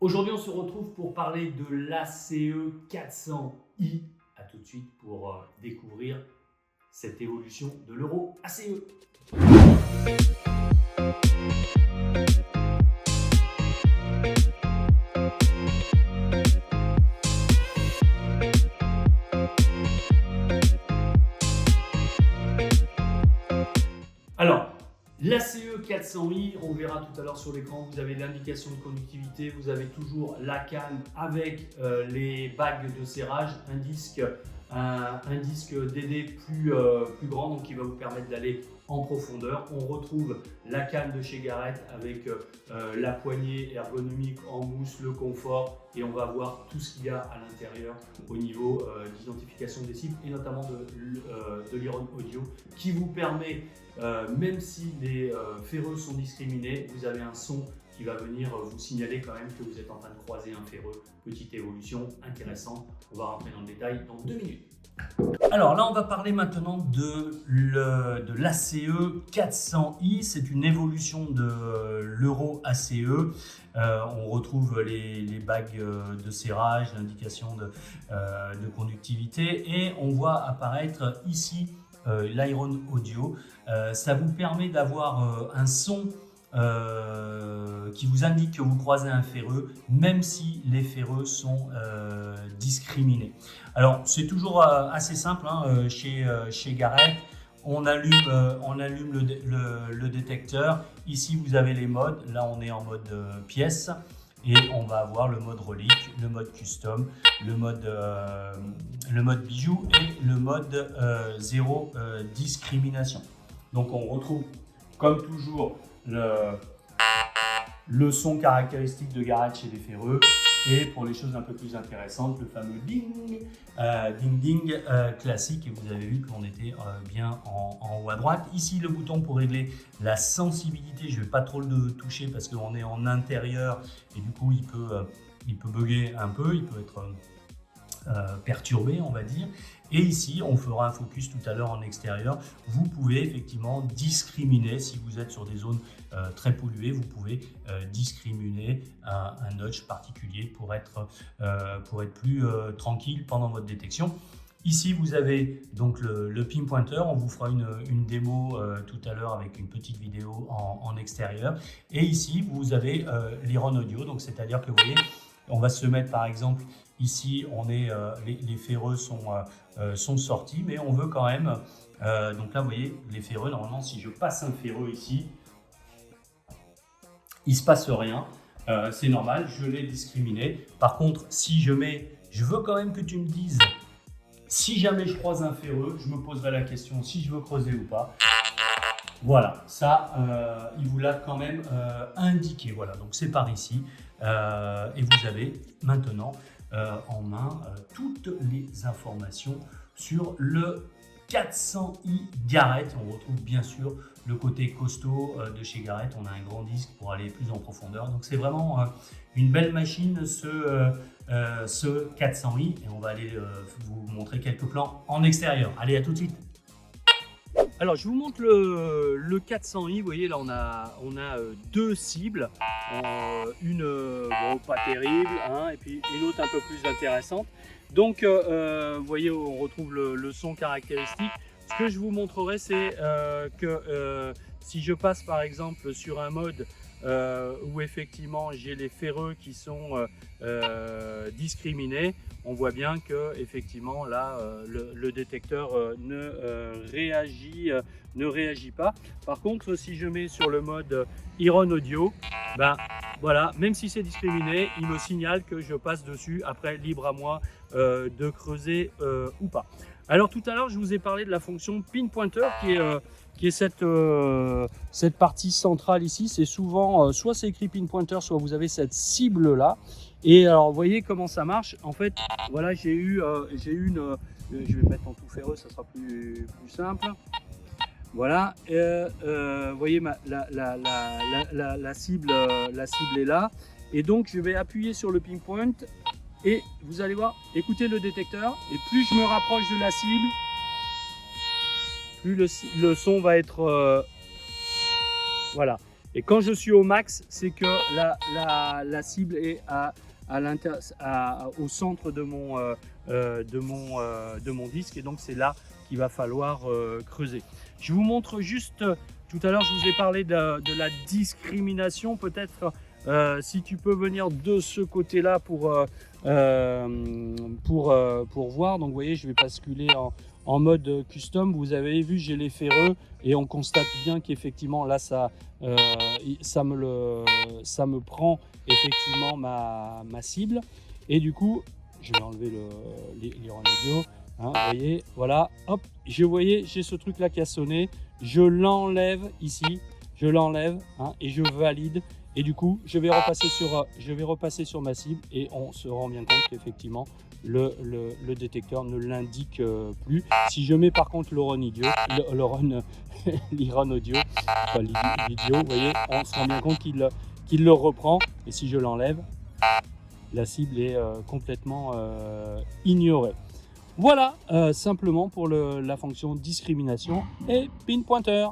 Aujourd'hui, on se retrouve pour parler de l'ACE 400i. A tout de suite pour découvrir cette évolution de l'euro ACE. Alors, l'ACE 400i, on verra tout à l'heure sur l'écran, vous avez l'indication de conductivité, vous avez toujours la canne avec les bagues de serrage, un disque DD plus grand, donc qui va vous permettre d'aller en profondeur. On retrouve la canne de chez Garrett avec la poignée ergonomique en mousse, le confort, et on va voir tout ce qu'il y a à l'intérieur au niveau d'identification des cibles et notamment de l'Iron Audio qui vous permet, même si les ferreux sont discriminés, vous avez un son qui va venir vous signaler quand même que vous êtes en train de croiser un ferreux. Petite évolution intéressante, on va rentrer dans le détail dans 2 minutes. Alors là, on va parler maintenant de l'ACE 400i. C'est une évolution de l'euro ACE. On retrouve les bagues de serrage, l'indication de conductivité, et on voit apparaître ici l'Iron Audio. Ça vous permet d'avoir un son qui vous indique que vous croisez un ferreux, même si les ferreux sont discriminés. Alors c'est toujours assez simple, hein, chez Garrett. On allume le détecteur. Ici vous avez les modes. Là on est en mode pièce. Et on va avoir le mode relique, le mode custom, le mode bijou et le mode zéro discrimination. Donc on retrouve comme toujours le son caractéristique de Garrett chez les ferreux, et pour les choses un peu plus intéressantes, le fameux ding ding classique, et vous avez vu qu'on était bien en haut à droite. Ici le bouton pour régler la sensibilité, je ne vais pas trop le toucher parce qu'on est en intérieur et du coup il peut bugger un peu, il peut être perturbé, on va dire. Et ici, on fera un focus tout à l'heure en extérieur. Vous pouvez effectivement discriminer, si vous êtes sur des zones très polluées, vous pouvez discriminer un notch particulier pour être plus tranquille pendant votre détection. Ici, vous avez donc le pin pointer. On vous fera une démo tout à l'heure avec une petite vidéo en extérieur. Et ici, vous avez l'Iron Audio, donc c'est-à-dire que vous voyez, on va se mettre par exemple ici, les ferreux sont sortis, mais on veut quand même, donc là vous voyez les ferreux, normalement si je passe un ferreux ici, il ne se passe rien, c'est normal, je l'ai discriminé. Par contre, si je veux quand même que tu me dises, si jamais je croise un ferreux, je me poserai la question si je veux creuser ou pas. Voilà, ça, il vous l'a quand même indiqué. Voilà, donc c'est par ici. Et vous avez maintenant en main toutes les informations sur le 400i Garrett. On retrouve bien sûr le côté costaud de chez Garrett. On a un grand disque pour aller plus en profondeur. Donc c'est vraiment une belle machine ce 400i. Et on va aller vous montrer quelques plans en extérieur. Allez, à tout de suite. Alors je vous montre le 400i, vous voyez là on a deux cibles, une bon, pas terrible, hein, et puis une autre un peu plus intéressante. Donc vous voyez on retrouve le son caractéristique. Ce que je vous montrerai c'est que si je passe par exemple sur un mode où effectivement j'ai les ferreux qui sont discriminés, on voit bien que effectivement là le détecteur ne réagit pas. Par contre, si je mets sur le mode Iron Audio, ben voilà, même si c'est discriminé, il me signale que je passe dessus. Après, libre à moi de creuser ou pas. Alors tout à l'heure, je vous ai parlé de la fonction pin pointer qui est cette partie centrale ici. C'est souvent, soit c'est écrit pin pointer, soit vous avez cette cible là. Et alors, vous voyez comment ça marche. En fait, voilà, j'ai eu je vais mettre en tout ferreux, ça sera plus simple. Voilà, vous voyez la cible est là. Et donc, je vais appuyer sur le pin point. Et vous allez voir, écoutez le détecteur. Et plus je me rapproche de la cible, plus le son va être... voilà. Et quand je suis au max, c'est que la cible est au centre de mon disque, et donc c'est là qu'il va falloir creuser. Je vous montre juste, tout à l'heure je vous ai parlé de la discrimination, peut-être si tu peux venir de ce côté-là pour voir. Donc vous voyez, je vais basculer en mode custom. Vous avez vu, j'ai les ferreux et on constate bien qu'effectivement là ça me prend effectivement ma cible, et du coup je vais enlever l'Iron Audio, hein, vous voyez, voilà, hop, j'ai ce truc là qui a sonné, je l'enlève ici, je l'enlève, hein, et je valide, et du coup je vais repasser sur ma cible, et on se rend bien compte qu'effectivement le détecteur ne l'indique plus. Si je mets par contre l'Iron Audio, vous voyez, on se rend bien compte qu'il le reprend, et si je l'enlève, la cible est complètement ignorée. Voilà, simplement pour la fonction discrimination et pinpointer.